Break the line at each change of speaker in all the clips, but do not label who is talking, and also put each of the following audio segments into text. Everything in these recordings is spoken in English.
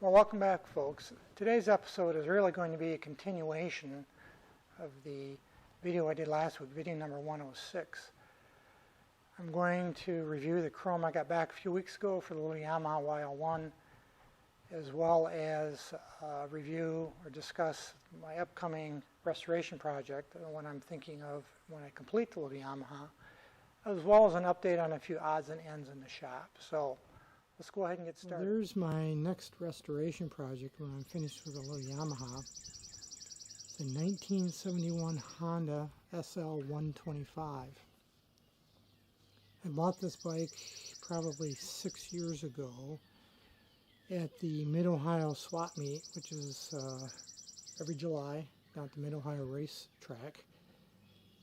Well, welcome back, folks. Today's episode is really going to be a continuation of the video I did last week, video number 106. I'm going to review the chrome I got back a few weeks ago for the little Yamaha YL1, as well as review or discuss my upcoming restoration project, what I'm thinking of when I complete the little Yamaha, as well as an update on a few odds and ends in the shop. So let's go ahead and get started. Well, there's my next restoration project when I'm finished with a little Yamaha. It's a 1971 Honda SL125. I bought this bike probably 6 years ago at the Mid-Ohio Swap Meet, which is every July down at the Mid-Ohio Racetrack.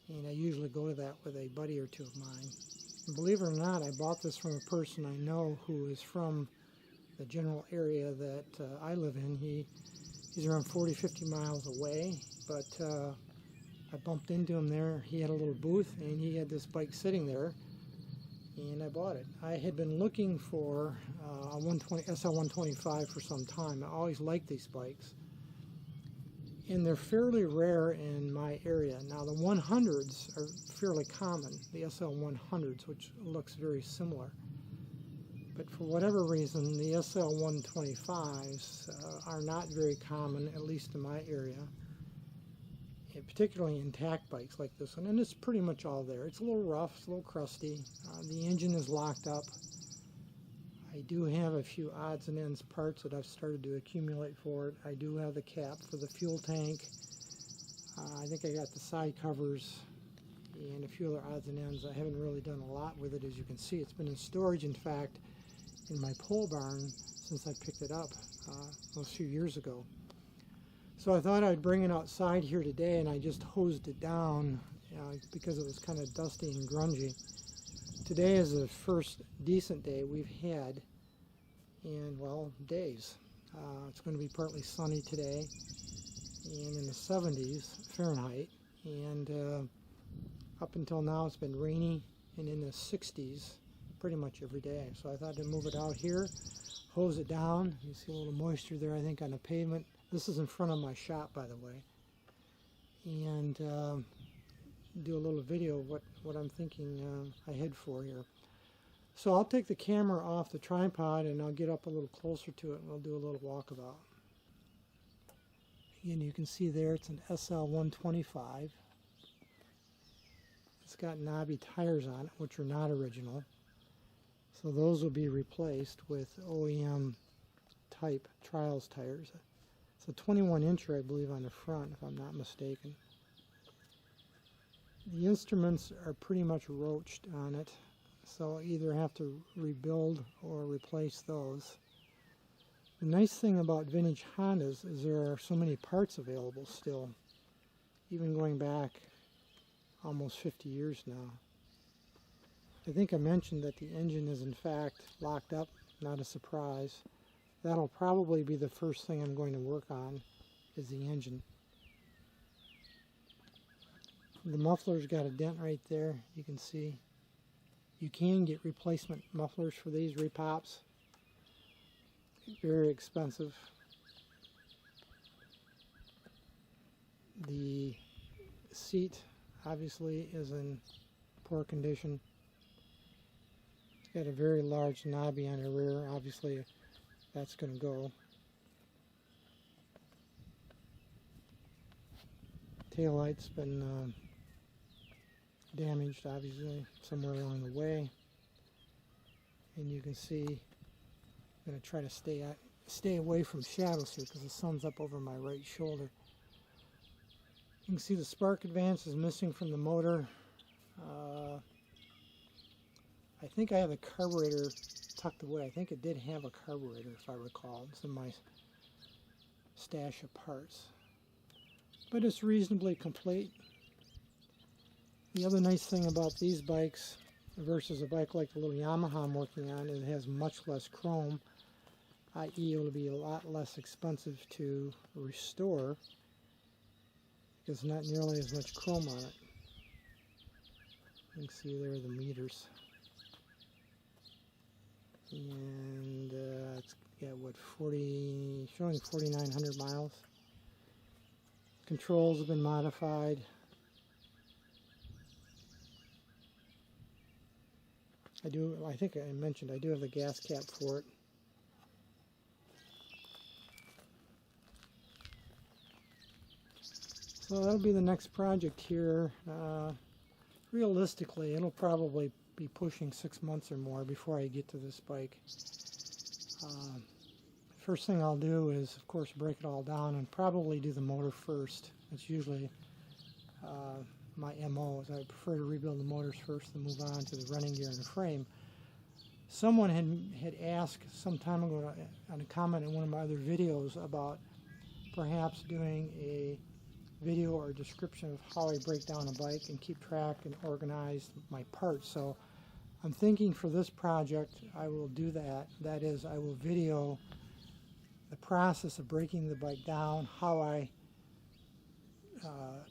And I usually go to that with a buddy or two of mine. And believe it or not, I bought this from a person I know who is from the general area that I live in. He's around 40-50 miles away, but I bumped into him there. He had a little booth, and he had this bike sitting there, and I bought it. I had been looking for a SL125 for some time. I always liked these bikes, and they're fairly rare in my area. Now the 100s are fairly common, the SL100s, which looks very similar. But for whatever reason, the SL125s are not very common, at least in my area, and particularly intact bikes like this one. And it's pretty much all there. It's a little rough, it's a little crusty. The engine is locked up. I do have a few odds and ends parts that I've started to accumulate for it. I do have the cap for the fuel tank. I think I got the side covers and a few other odds and ends. I haven't really done a lot with it, as you can see. It's been in storage, in fact, in my pole barn since I picked it up a few years ago. So I thought I'd bring it outside here today, and I just hosed it down because it was kind of dusty and grungy. Today is the first decent day we've had in, well, days. It's going to be partly sunny today and in the 70s Fahrenheit, and up until now it's been rainy and in the 60s pretty much every day. So I thought I'd move it out here, hose it down. You see a little moisture there, I think, on the pavement. This is in front of my shop, by the way, and do a little video of what I'm thinking I head for here. So I'll take the camera off the tripod and I'll get up a little closer to it and we'll do a little walkabout. Again, you can see there it's an SL125. It's got knobby tires on it, which are not original. So those will be replaced with OEM type trials tires. It's a 21-incher, I believe, on the front, if I'm not mistaken. The instruments are pretty much roached on it, so I'll either have to rebuild or replace those. The nice thing about vintage Hondas is there are so many parts available still, even going back almost 50 years now. I think I mentioned that the engine is in fact locked up, not a surprise. That'll probably be the first thing I'm going to work on, is the engine. The muffler's got a dent right there, you can see. You can get replacement mufflers for these repops. Very expensive. The seat obviously is in poor condition. It's got a very large knobby on the rear. Obviously that's going to go. Taillight's been damaged, obviously, somewhere along the way. And you can see I'm going to try to stay away from shadows here because the sun's up over my right shoulder. You can see the spark advance is missing from the motor. I think I have a carburetor tucked away. I think it did have a carburetor, if I recall. It's in my stash of parts. But it's reasonably complete. The other nice thing about these bikes versus a bike like the little Yamaha I'm working on is it has much less chrome, i.e. it will be a lot less expensive to restore because not nearly as much chrome on it. You can see there are the meters. And it's got what, 40, showing 4,900 miles. Controls have been modified. I think I mentioned I do have the gas cap for it. So that'll be the next project here. Realistically, it'll probably be pushing 6 months or more before I get to this bike. First thing I'll do is, of course, break it all down and probably do the motor first. It's usually my MO, is I prefer to rebuild the motors first and move on to the running gear and the frame. Someone had asked some time ago on a comment in one of my other videos about perhaps doing a video or description of how I break down a bike and keep track and organize my parts. So I'm thinking for this project I will do that. That is, I will video the process of breaking the bike down, how I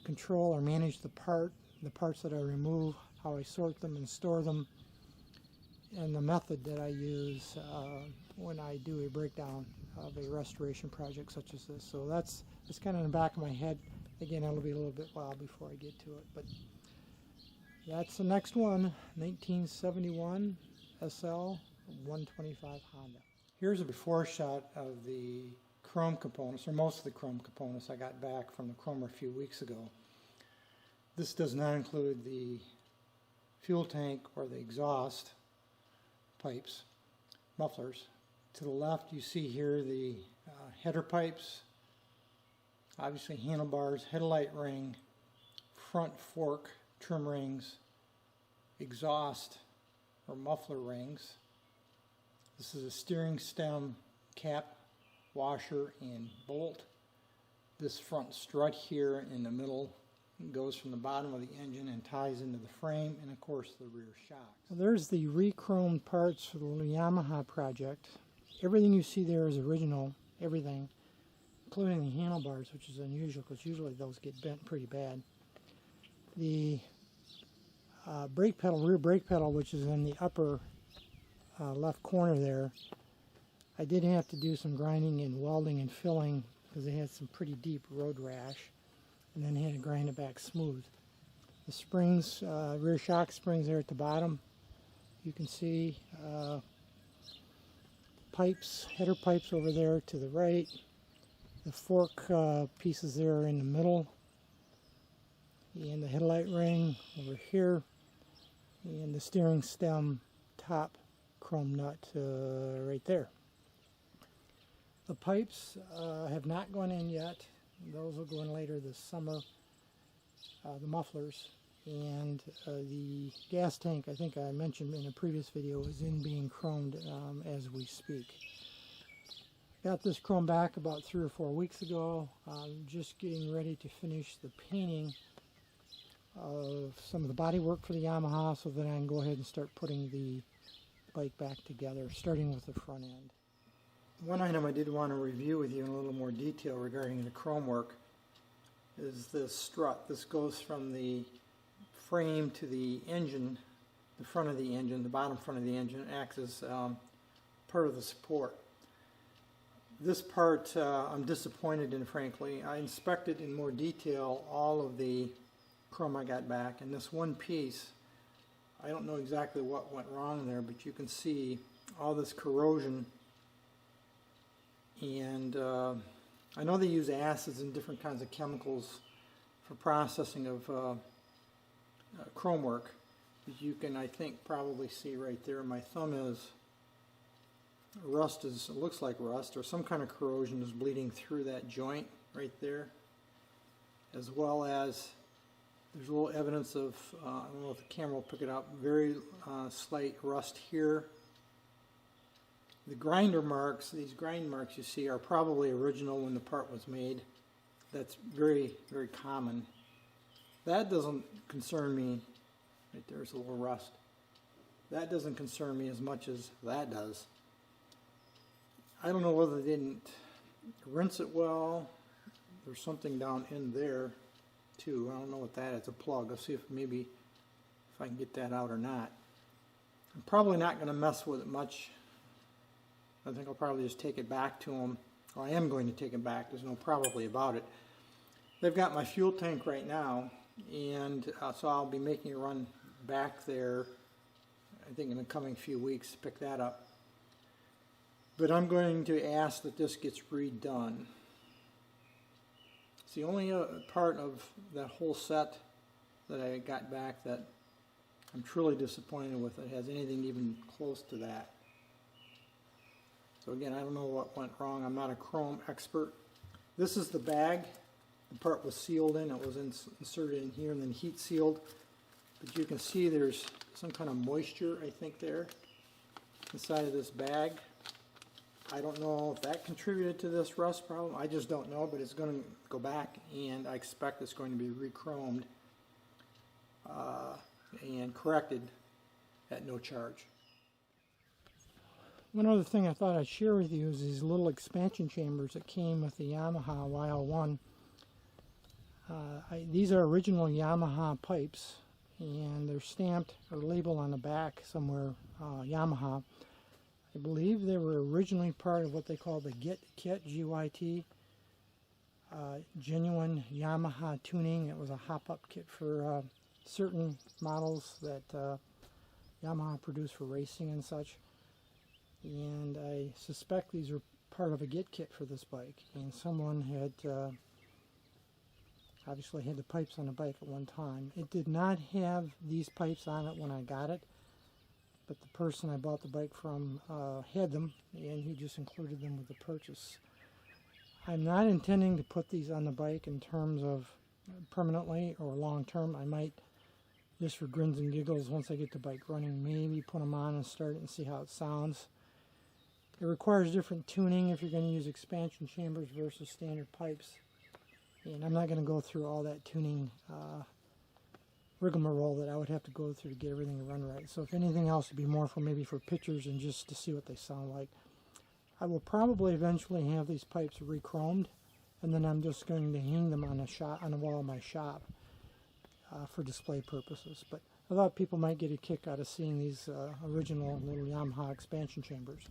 control or manage the parts that I remove, how I sort them and store them, and the method that I use when I do a breakdown of a restoration project such as this. So that's kind of in the back of my head. Again, it'll be a little bit while before I get to it, but that's the next one, 1971 SL 125 Honda. Here's a before shot of the chrome components, or most of the chrome components I got back from the chromer a few weeks ago. This does not include the fuel tank or the exhaust pipes, mufflers. To the left you see here the header pipes, obviously handlebars, headlight ring, front fork trim rings, exhaust or muffler rings. This is a steering stem cap, washer, and bolt. This front strut here in the middle goes from the bottom of the engine and ties into the frame, and of course the rear shocks. So there's the re-chromed parts for the Yamaha project. Everything you see there is original, everything, including the handlebars, which is unusual because usually those get bent pretty bad. The brake pedal, rear brake pedal, which is in the upper left corner there, I did have to do some grinding and welding and filling because they had some pretty deep road rash, and then had to grind it back smooth. The springs, rear shock springs there at the bottom, you can see pipes, header pipes over there to the right. The fork pieces there in the middle, and the headlight ring over here, and the steering stem top chrome nut right there. The pipes have not gone in yet. Those will go in later this summer. The mufflers and the gas tank, I think I mentioned in a previous video, is in being chromed as we speak. Got this chrome back about 3 or 4 weeks ago. I'm just getting ready to finish the painting of some of the body work for the Yamaha so that I can go ahead and start putting the bike back together, starting with the front end. One item I did want to review with you in a little more detail regarding the chrome work is this strut. This goes from the frame to the engine, the front of the engine, the bottom front of the engine, acts as part of the support. This part I'm disappointed in, frankly. I inspected in more detail all of the chrome I got back, and this one piece, I don't know exactly what went wrong there, but you can see all this corrosion, and I know they use acids and different kinds of chemicals for processing of chrome work. As you can, I think, probably see right there, my thumb is rust, it looks like rust, or some kind of corrosion is bleeding through that joint right there, as well as there's a little evidence of, I don't know if the camera will pick it up, very slight rust here. The grinder marks, these grind marks you see, are probably original when the part was made. That's very, very common. That doesn't concern me. Right there's a little rust. That doesn't concern me as much as that does. I don't know whether they didn't rinse it well. There's something down in there too. I don't know what that is, a plug. I'll see if maybe if I can get that out or not. I'm probably not going to mess with it much I think I'll probably just take it back to them. Well, I am going to take it back. There's no probably about it. They've got my fuel tank right now, and so I'll be making a run back there, I think in the coming few weeks, to pick that up. But I'm going to ask that this gets redone. It's the only part of that whole set that I got back that I'm truly disappointed with that has anything even close to that. So again, I don't know what went wrong. I'm not a chrome expert. This is the bag. The part was sealed in. It was inserted in here and then heat sealed. But you can see there's some kind of moisture, I think, there inside of this bag. I don't know if that contributed to this rust problem. I just don't know, but it's going to go back, and I expect it's going to be re-chromed and corrected at no charge. One other thing I thought I'd share with you is these little expansion chambers that came with the Yamaha YL1. These are original Yamaha pipes, and they're stamped or labeled on the back somewhere, Yamaha. I believe they were originally part of what they call the GYT kit, G-Y-T, genuine Yamaha tuning. It was a hop-up kit for certain models that Yamaha produced for racing and such. And I suspect these are part of a GYT kit for this bike. And someone had obviously had the pipes on the bike at one time. It did not have these pipes on it when I got it, but the person I bought the bike from had them, and he just included them with the purchase. I'm not intending to put these on the bike in terms of permanently or long term. I might, just for grins and giggles, once I get the bike running, maybe put them on and start it and see how it sounds. It requires different tuning if you're going to use expansion chambers versus standard pipes. And I'm not going to go through all that tuning rigmarole that I would have to go through to get everything to run right. So if anything else, it'd be more for maybe for pictures and just to see what they sound like. I will probably eventually have these pipes re-chromed, and then I'm just going to hang them on the wall of my shop for display purposes. But I thought people might get a kick out of seeing these original little Yamaha expansion chambers.